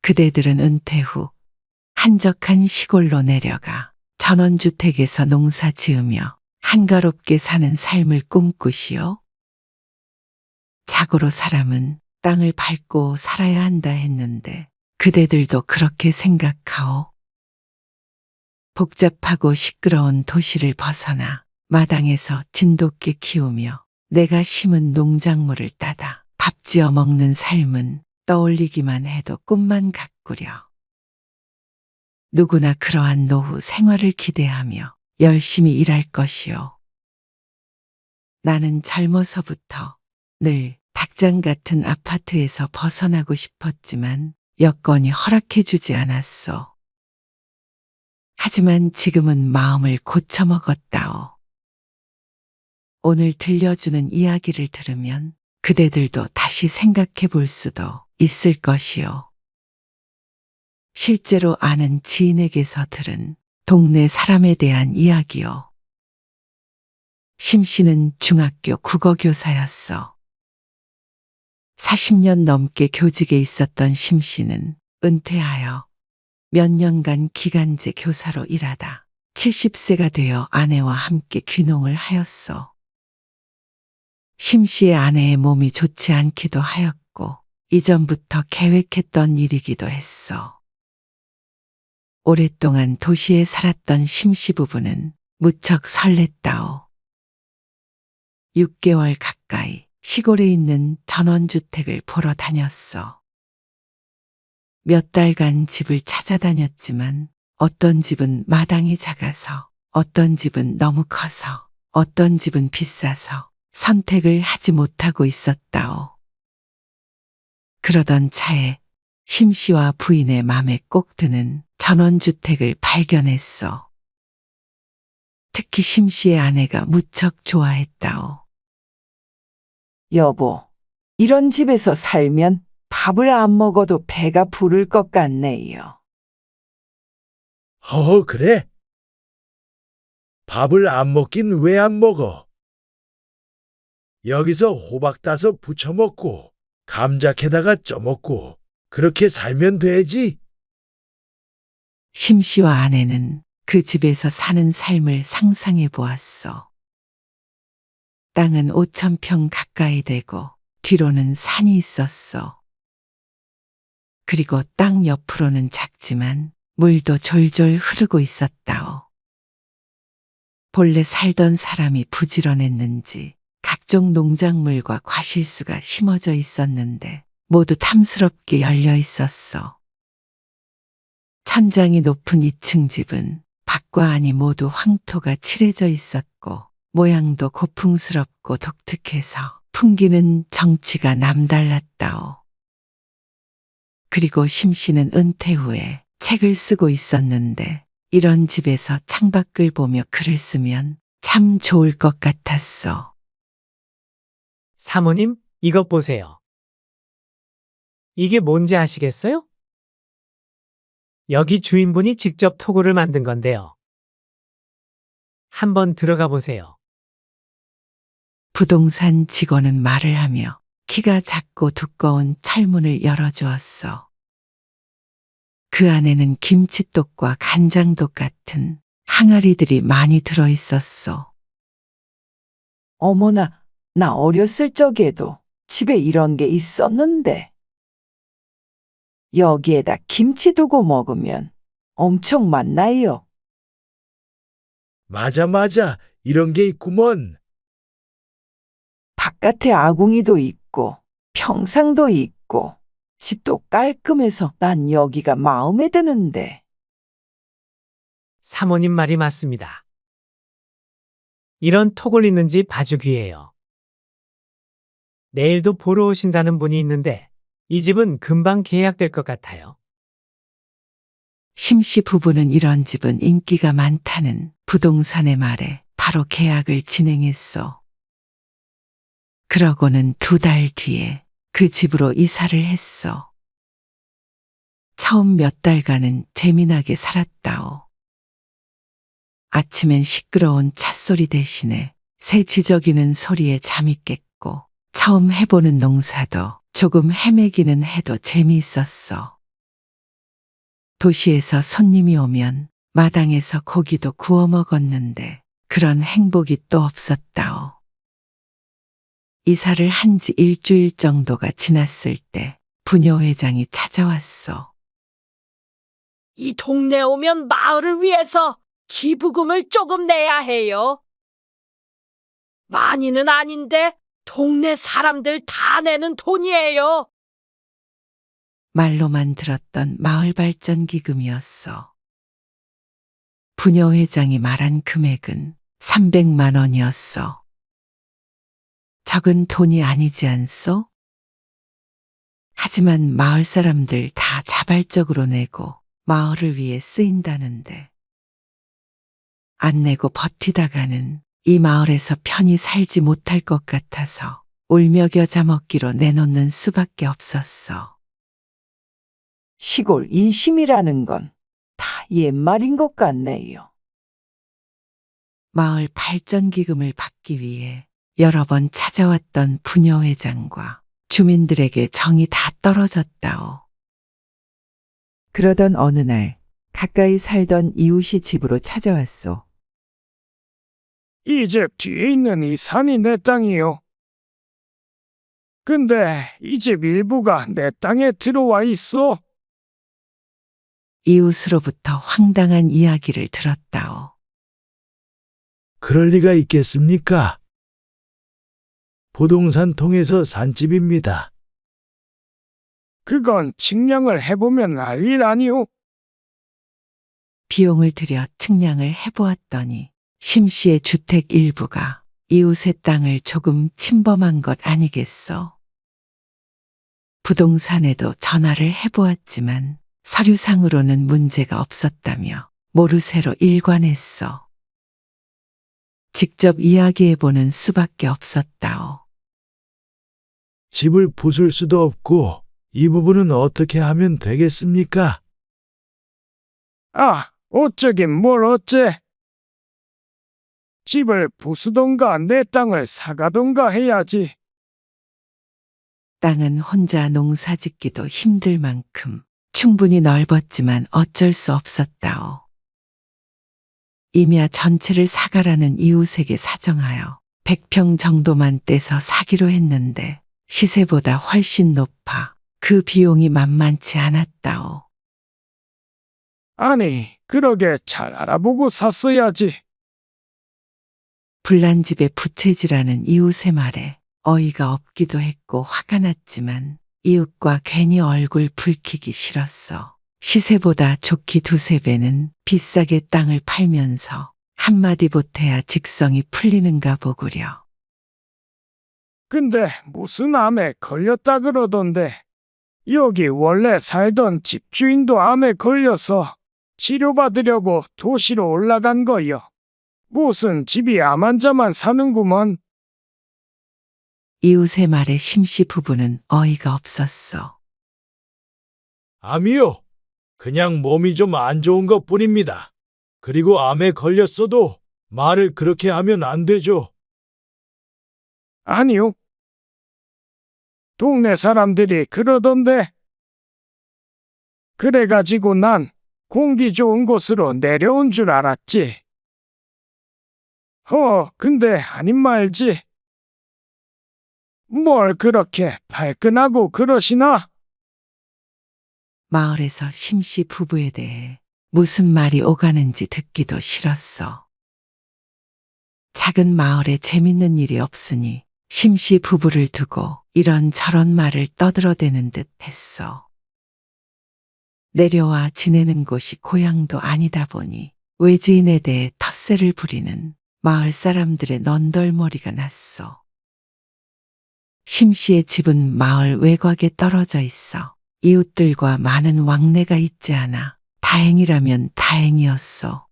그대들은 은퇴 후 한적한 시골로 내려가 전원주택에서 농사 지으며 한가롭게 사는 삶을 꿈꾸시오. 자고로 사람은 땅을 밟고 살아야 한다 했는데 그대들도 그렇게 생각하오. 복잡하고 시끄러운 도시를 벗어나 마당에서 진돗개 키우며 내가 심은 농작물을 따다 밥 지어 먹는 삶은 떠올리기만 해도 꿈만 같구려. 누구나 그러한 노후 생활을 기대하며 열심히 일할 것이요. 나는 젊어서부터 늘 닭장 같은 아파트에서 벗어나고 싶었지만 여건이 허락해주지 않았소. 하지만 지금은 마음을 고쳐먹었다오. 오늘 들려주는 이야기를 들으면 그대들도 다시 생각해 볼 수도 있을 것이요. 실제로 아는 지인에게서 들은 동네 사람에 대한 이야기요. 심 씨는 중학교 국어교사였어. 40년 넘게 교직에 있었던 심 씨는 은퇴하여 몇 년간 기간제 교사로 일하다 70세가 되어 아내와 함께 귀농을 하였소. 심 씨의 아내의 몸이 좋지 않기도 하였고 이전부터 계획했던 일이기도 했소. 오랫동안 도시에 살았던 심 씨 부부는 무척 설렜다오. 6개월 가까이 시골에 있는 전원주택을 보러 다녔어. 몇 달간 집을 찾아다녔지만 어떤 집은 마당이 작아서, 어떤 집은 너무 커서, 어떤 집은 비싸서 선택을 하지 못하고 있었다오. 그러던 차에 심 씨와 부인의 맘에 꼭 드는 전원주택을 발견했어. 특히 심 씨의 아내가 무척 좋아했다오. 여보, 이런 집에서 살면 밥을 안 먹어도 배가 부를 것 같네요. 그래? 밥을 안 먹긴 왜 안 먹어? 여기서 호박 따서 부쳐 먹고 감자 캐다가 쪄먹고 그렇게 살면 되지? 심 씨와 아내는 그 집에서 사는 삶을 상상해 보았어. 땅은 5,000평 가까이 되고 뒤로는 산이 있었어. 그리고 땅 옆으로는 작지만 물도 졸졸 흐르고 있었다오. 본래 살던 사람이 부지런했는지 각종 농작물과 과실수가 심어져 있었는데 모두 탐스럽게 열려 있었어. 천장이 높은 2층 집은 밖과 안이 모두 황토가 칠해져 있었고 모양도 고풍스럽고 독특해서 풍기는 정취가 남달랐다오. 그리고 심 씨는 은퇴 후에 책을 쓰고 있었는데 이런 집에서 창밖을 보며 글을 쓰면 참 좋을 것 같았어. 사모님, 이것 보세요. 이게 뭔지 아시겠어요? 여기 주인분이 직접 토구를 만든 건데요. 한번 들어가 보세요. 부동산 직원은 말을 하며 키가 작고 두꺼운 철문을 열어주었어. 그 안에는 김치독과 간장독 같은 항아리들이 많이 들어있었어. 어머나, 나 어렸을 적에도 집에 이런 게 있었는데. 여기에다 김치 두고 먹으면 엄청 맛나요. 맞아. 이런 게 있구먼. 바깥에 아궁이도 있고 평상도 있고 집도 깔끔해서 난 여기가 마음에 드는데. 사모님 말이 맞습니다. 이런 톡을 있는 집 아주 귀해요. 내일도 보러 오신다는 분이 있는데 이 집은 금방 계약될 것 같아요. 심 씨 부부는 이런 집은 인기가 많다는 부동산의 말에 바로 계약을 진행했어. 그러고는 2달 뒤에 그 집으로 이사를 했어. 처음 몇 달간은 재미나게 살았다오. 아침엔 시끄러운 찻소리 대신에 새 지저귀는 소리에 잠이 깼고 처음 해보는 농사도 조금 헤매기는 해도 재미있었어. 도시에서 손님이 오면 마당에서 고기도 구워 먹었는데 그런 행복이 또 없었다오. 이사를 한 지 일주일 정도가 지났을 때 부녀회장이 찾아왔소. 이 동네 오면 마을을 위해서 기부금을 조금 내야 해요. 많이는 아닌데 동네 사람들 다 내는 돈이에요. 말로만 들었던 마을발전기금이었소. 부녀회장이 말한 금액은 300만 원이었소. 적은 돈이 아니지 않소? 하지만 마을 사람들 다 자발적으로 내고 마을을 위해 쓰인다는데 안 내고 버티다가는 이 마을에서 편히 살지 못할 것 같아서 울며 겨자 먹기로 내놓는 수밖에 없었어. 시골 인심이라는 건 다 옛말인 것 같네요. 마을 발전기금을 받기 위해 여러 번 찾아왔던 부녀회장과 주민들에게 정이 다 떨어졌다오. 그러던 어느 날 가까이 살던 이웃이 집으로 찾아왔소. 이 집 뒤에 있는 이 산이 내 땅이요. 근데 이 집 일부가 내 땅에 들어와 있어. 이웃으로부터 황당한 이야기를 들었다오. 그럴 리가 있겠습니까? 부동산 통해서 산집입니다. 그건 측량을 해보면 알 일 아니오. 비용을 들여 측량을 해보았더니 심 씨의 주택 일부가 이웃의 땅을 조금 침범한 것 아니겠소. 부동산에도 전화를 해보았지만 서류상으로는 문제가 없었다며 모르쇠로 일관했소. 직접 이야기해보는 수밖에 없었다오. 집을 부술 수도 없고 이 부분은 어떻게 하면 되겠습니까? 아, 어쩌긴 뭘 어째. 집을 부수던가 내 땅을 사가던가 해야지. 땅은 혼자 농사 짓기도 힘들 만큼 충분히 넓었지만 어쩔 수 없었다오. 임야 전체를 사가라는 이웃에게 사정하여 100평 정도만 떼서 사기로 했는데 시세보다 훨씬 높아 그 비용이 만만치 않았다오. 아니, 그러게 잘 알아보고 샀어야지. 불난집에 부채질하는 이웃의 말에 어이가 없기도 했고 화가 났지만 이웃과 괜히 얼굴 붉히기 싫었어. 시세보다 좋기 두세 배는 비싸게 땅을 팔면서 한마디 보태야 직성이 풀리는가 보구려. 근데 무슨 암에 걸렸다 그러던데. 여기 원래 살던 집주인도 암에 걸려서 치료받으려고 도시로 올라간 거요. 무슨 집이 암 환자만 사는구먼. 이웃의 말에 심씨 부부는 어이가 없었어. 암이요. 그냥 몸이 좀 안 좋은 것 뿐입니다. 그리고 암에 걸렸어도 말을 그렇게 하면 안 되죠. 아니요. 동네 사람들이 그러던데. 그래가지고 난 공기 좋은 곳으로 내려온 줄 알았지. 근데 아닌 말지. 뭘 그렇게 발끈하고 그러시나? 마을에서 심씨 부부에 대해 무슨 말이 오가는지 듣기도 싫었어. 작은 마을에 재밌는 일이 없으니 심씨 부부를 두고 이런저런 말을 떠들어대는 듯 했어. 내려와 지내는 곳이 고향도 아니다 보니 외지인에 대해 텃세를 부리는 마을 사람들의 넌덜머리가 났어. 심씨의 집은 마을 외곽에 떨어져 있어 이웃들과 많은 왕래가 있지 않아 다행이라면 다행이었소.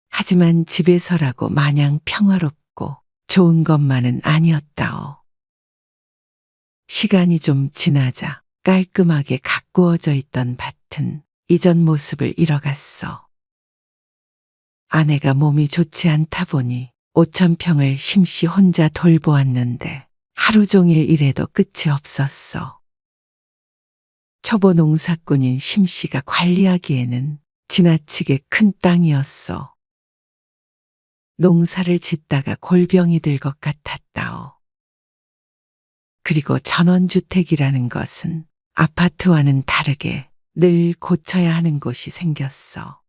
하지만 집에서라고 마냥 평화롭고 좋은 것만은 아니었다오. 시간이 좀 지나자 깔끔하게 가꾸어져 있던 밭은 이전 모습을 잃어갔어. 아내가 몸이 좋지 않다 보니 5,000평을 심씨 혼자 돌보았는데 하루 종일 일해도 끝이 없었어. 초보 농사꾼인 심씨가 관리하기에는 지나치게 큰 땅이었소. 농사를 짓다가 골병이 들 것 같았다오. 그리고 전원주택이라는 것은 아파트와는 다르게 늘 고쳐야 하는 곳이 생겼어.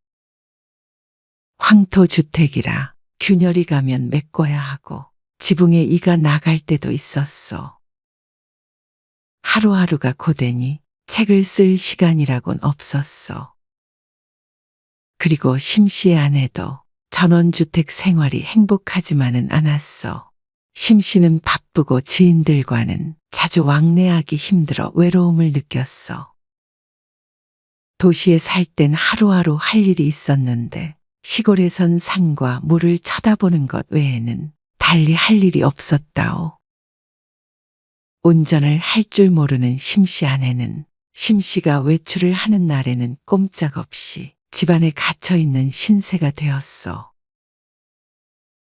황토주택이라 균열이 가면 메꿔야 하고 지붕에 이가 나갈 때도 있었소. 하루하루가 고되니 책을 쓸 시간이라곤 없었소. 그리고 심씨의 아내도 전원주택 생활이 행복하지만은 않았소. 심씨는 바쁘고 지인들과는 자주 왕래하기 힘들어 외로움을 느꼈어. 도시에 살 땐 하루하루 할 일이 있었는데 시골에선 산과 물을 쳐다보는 것 외에는 달리 할 일이 없었다오. 운전을 할 줄 모르는 심씨 아내는 심씨가 외출을 하는 날에는 꼼짝없이 집안에 갇혀있는 신세가 되었소.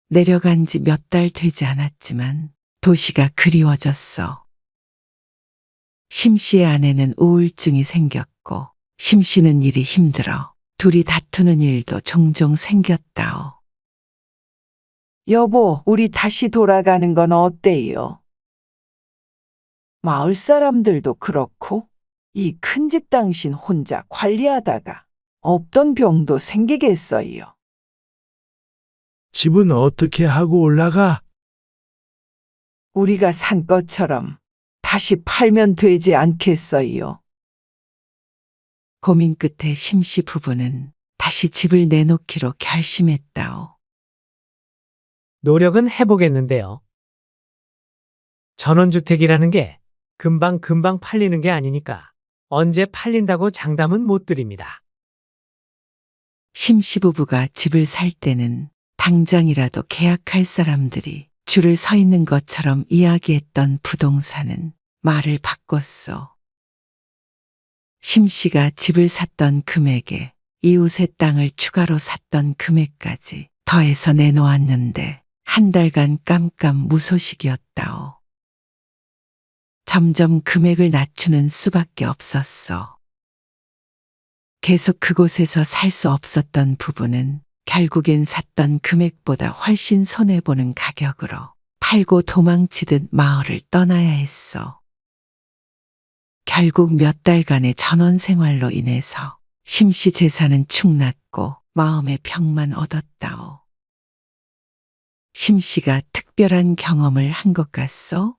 내려간 지 몇 달 되지 않았지만 도시가 그리워졌어. 심씨의 아내는 우울증이 생겼고 심씨는 일이 힘들어 둘이 다투는 일도 종종 생겼다오. 여보, 우리 다시 돌아가는 건 어때요? 마을 사람들도 그렇고 이 큰 집 당신 혼자 관리하다가 없던 병도 생기겠어요. 집은 어떻게 하고 올라가? 우리가 산 것처럼 다시 팔면 되지 않겠어요? 고민 끝에 심씨 부부는 다시 집을 내놓기로 결심했다오. 노력은 해보겠는데요. 전원주택이라는 게 금방 팔리는 게 아니니까 언제 팔린다고 장담은 못 드립니다. 심씨 부부가 집을 살 때는 당장이라도 계약할 사람들이 줄을 서 있는 것처럼 이야기했던 부동산은 말을 바꿨소. 심씨가 집을 샀던 금액에 이웃의 땅을 추가로 샀던 금액까지 더해서 내놓았는데 한 달간 깜깜무소식이었다오. 점점 금액을 낮추는 수밖에 없었어. 계속 그곳에서 살 수 없었던 부부는 결국엔 샀던 금액보다 훨씬 손해보는 가격으로 팔고 도망치듯 마을을 떠나야 했어. 결국 몇 달간의 전원 생활로 인해서 심씨 재산은 축났고 마음의 평만 얻었다오. 심씨가 특별한 경험을 한 것 같소?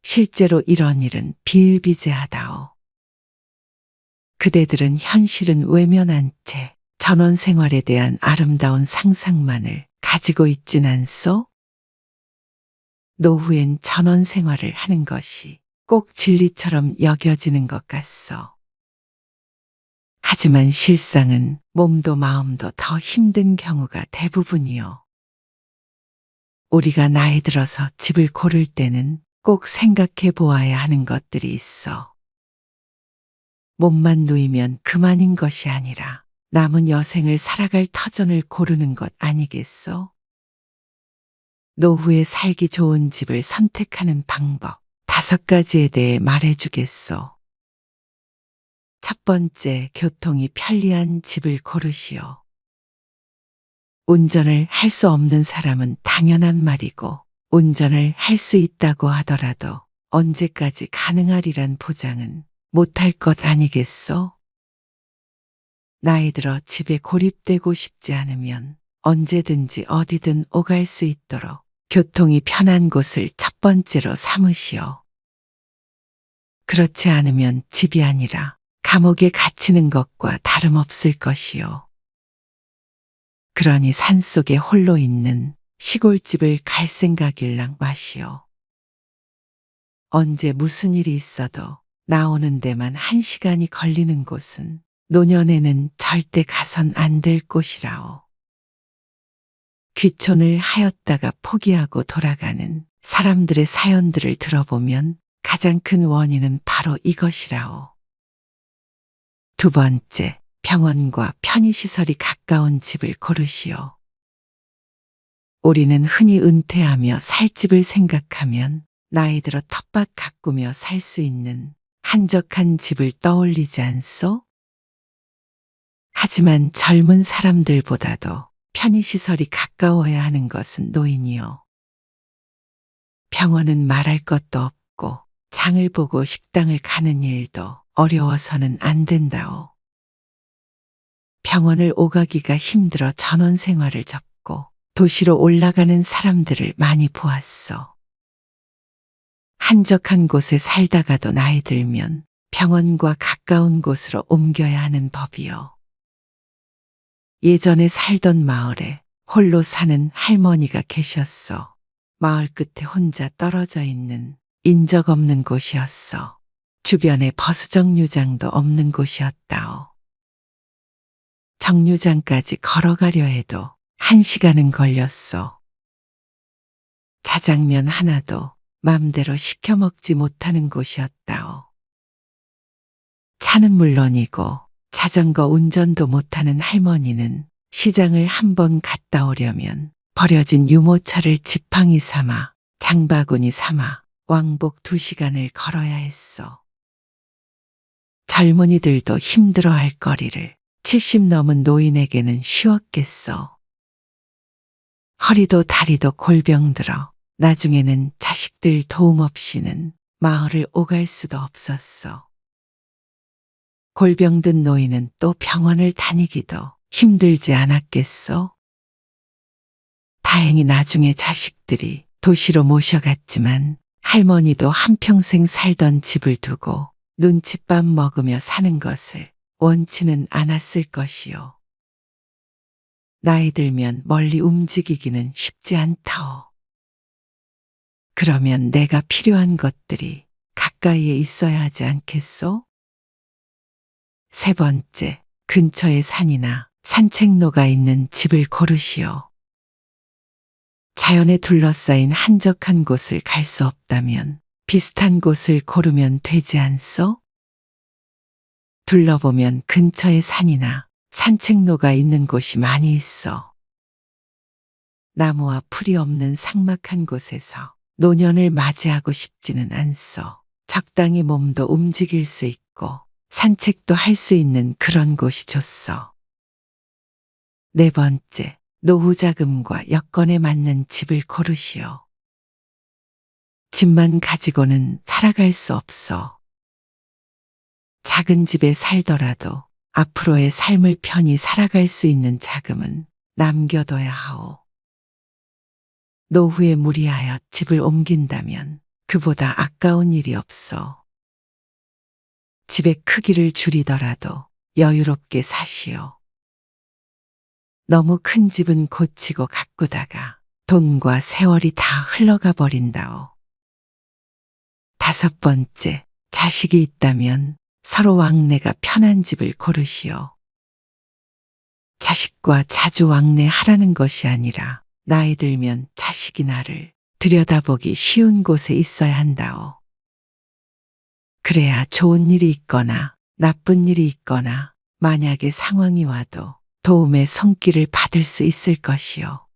실제로 이런 일은 비일비재하다오. 그대들은 현실은 외면한 채 전원 생활에 대한 아름다운 상상만을 가지고 있진 않소? 노후엔 전원 생활을 하는 것이 꼭 진리처럼 여겨지는 것 같소. 하지만 실상은 몸도 마음도 더 힘든 경우가 대부분이요. 우리가 나이 들어서 집을 고를 때는 꼭 생각해 보아야 하는 것들이 있어. 몸만 누이면 그만인 것이 아니라 남은 여생을 살아갈 터전을 고르는 것 아니겠소? 노후에 살기 좋은 집을 선택하는 방법 5가지에 대해 말해주겠소. 첫 번째, 교통이 편리한 집을 고르시오. 운전을 할 수 없는 사람은 당연한 말이고 운전을 할 수 있다고 하더라도 언제까지 가능하리란 보장은 못할 것 아니겠소? 나이 들어 집에 고립되고 싶지 않으면 언제든지 어디든 오갈 수 있도록 교통이 편한 곳을 첫 번째로 삼으시오. 그렇지 않으면 집이 아니라 감옥에 갇히는 것과 다름없을 것이요. 그러니 산속에 홀로 있는 시골집을 갈 생각일랑 마시오. 언제 무슨 일이 있어도 나오는 데만 1시간이 걸리는 곳은 노년에는 절대 가선 안 될 곳이라오. 귀촌을 하였다가 포기하고 돌아가는 사람들의 사연들을 들어보면 가장 큰 원인은 바로 이것이라오. 두 번째, 병원과 편의시설이 가까운 집을 고르시오. 우리는 흔히 은퇴하며 살 집을 생각하면 나이 들어 텃밭 가꾸며 살 수 있는 한적한 집을 떠올리지 않소? 하지만 젊은 사람들보다도 편의시설이 가까워야 하는 것은 노인이요. 병원은 말할 것도 없고 장을 보고 식당을 가는 일도 어려워서는 안 된다오. 병원을 오가기가 힘들어 전원 생활을 접고 도시로 올라가는 사람들을 많이 보았소. 한적한 곳에 살다가도 나이 들면 병원과 가까운 곳으로 옮겨야 하는 법이요. 예전에 살던 마을에 홀로 사는 할머니가 계셨소. 마을 끝에 혼자 떨어져 있는 인적 없는 곳이었어. 주변에 버스 정류장도 없는 곳이었다오. 정류장까지 걸어가려 해도 1시간은 걸렸소. 자장면 하나도 맘대로 시켜 먹지 못하는 곳이었다오. 차는 물론이고 자전거 운전도 못하는 할머니는 시장을 한번 갔다 오려면 버려진 유모차를 지팡이 삼아 장바구니 삼아 왕복 2시간을 걸어야 했어. 젊은이들도 힘들어할 거리를 70 넘은 노인에게는 쉬웠겠어. 허리도 다리도 골병들어 나중에는 자식들 도움 없이는 마을을 오갈 수도 없었어. 골병든 노인은 또 병원을 다니기도 힘들지 않았겠소? 다행히 나중에 자식들이 도시로 모셔갔지만 할머니도 한평생 살던 집을 두고 눈칫밥 먹으며 사는 것을 원치는 않았을 것이요. 나이 들면 멀리 움직이기는 쉽지 않다오. 그러면 내가 필요한 것들이 가까이에 있어야 하지 않겠소? 3번째, 근처에 산이나 산책로가 있는 집을 고르시오. 자연에 둘러싸인 한적한 곳을 갈 수 없다면 비슷한 곳을 고르면 되지 않소? 둘러보면 근처에 산이나 산책로가 있는 곳이 많이 있어. 나무와 풀이 없는 삭막한 곳에서 노년을 맞이하고 싶지는 않소. 적당히 몸도 움직일 수 있고 산책도 할 수 있는 그런 곳이 좋소. 4번째, 노후 자금과 여건에 맞는 집을 고르시오. 집만 가지고는 살아갈 수 없어. 작은 집에 살더라도 앞으로의 삶을 편히 살아갈 수 있는 자금은 남겨둬야 하오. 노후에 무리하여 집을 옮긴다면 그보다 아까운 일이 없어. 집의 크기를 줄이더라도 여유롭게 사시오. 너무 큰 집은 고치고 가꾸다가 돈과 세월이 다 흘러가 버린다오. 5번째, 자식이 있다면 서로 왕래가 편한 집을 고르시오. 자식과 자주 왕래하라는 것이 아니라 나이 들면 자식이 나를 들여다보기 쉬운 곳에 있어야 한다오. 그래야 좋은 일이 있거나 나쁜 일이 있거나 만약에 상황이 와도 도움의 손길을 받을 수 있을 것이요.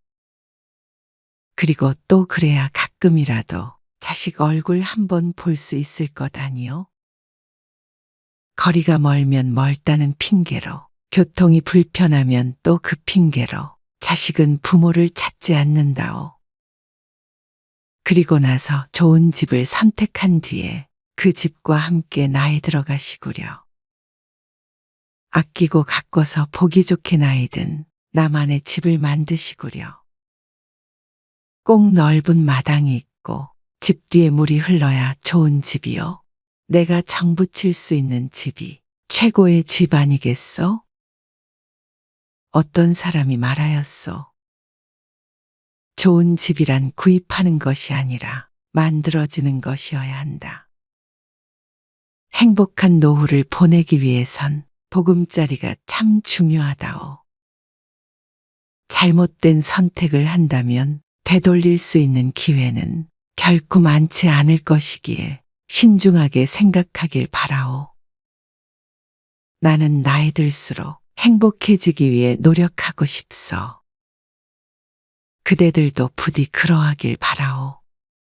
그리고 또 그래야 가끔이라도 자식 얼굴 한번 볼 수 있을 것 아니요? 거리가 멀면 멀다는 핑계로, 교통이 불편하면 또 그 핑계로 자식은 부모를 찾지 않는다오. 그리고 나서 좋은 집을 선택한 뒤에 그 집과 함께 나이 들어가시구려. 아끼고 가꿔서 보기 좋게 나이 든 나만의 집을 만드시구려. 꼭 넓은 마당이 있고 집 뒤에 물이 흘러야 좋은 집이요. 내가 정붙일 수 있는 집이 최고의 집 아니겠소? 어떤 사람이 말하였소. 좋은 집이란 구입하는 것이 아니라 만들어지는 것이어야 한다. 행복한 노후를 보내기 위해선 보금자리가 참 중요하다오. 잘못된 선택을 한다면 되돌릴 수 있는 기회는 결코 많지 않을 것이기에 신중하게 생각하길 바라오. 나는 나이 들수록 행복해지기 위해 노력하고 싶소. 그대들도 부디 그러하길 바라오.